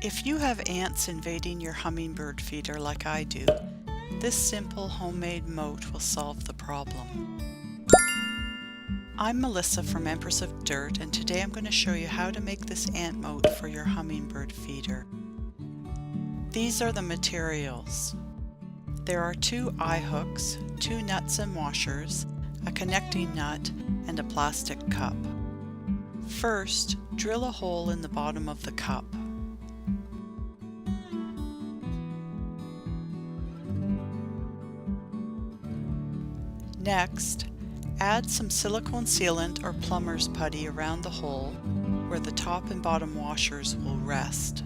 If you have ants invading your hummingbird feeder like I do, this simple homemade moat will solve the problem. I'm Melissa from Empress of Dirt, and today I'm going to show you how to make this ant moat for your hummingbird feeder. These are the materials. There are 2 eye hooks, 2 nuts and washers, a connecting nut, and a plastic cup. First, drill a hole in the bottom of the cup. Next, add some silicone sealant or plumber's putty around the hole where the top and bottom washers will rest.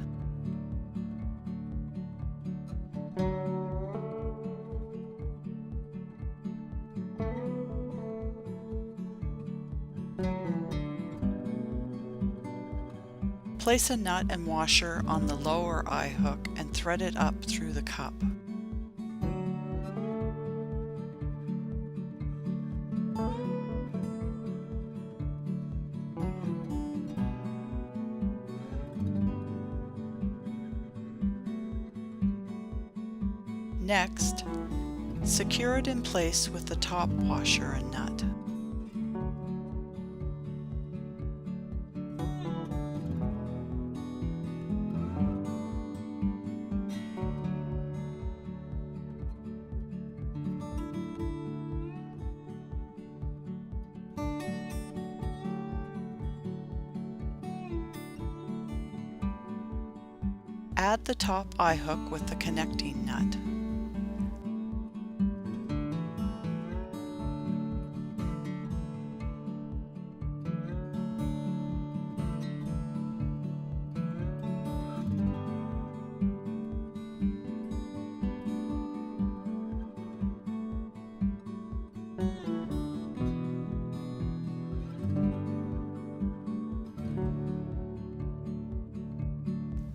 Place a nut and washer on the lower eye hook and thread it up through the cup. Next, secure it in place with the top washer and nut. Add the top eye hook with the connecting nut.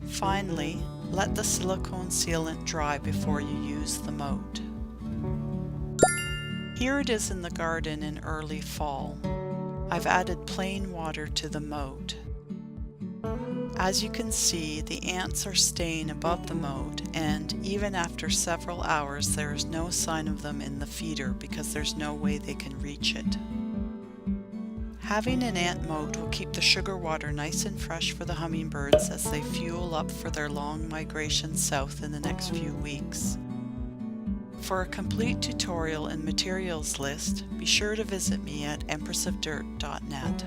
Finally, let the silicone sealant dry before you use the moat. Here it is in the garden in early fall. I've added plain water to the moat. As you can see, the ants are staying above the moat, and even after several hours there is no sign of them in the feeder because there's no way they can reach it. Having an ant moat will keep the sugar water nice and fresh for the hummingbirds as they fuel up for their long migration south in the next few weeks. For a complete tutorial and materials list, be sure to visit me at empressofdirt.net.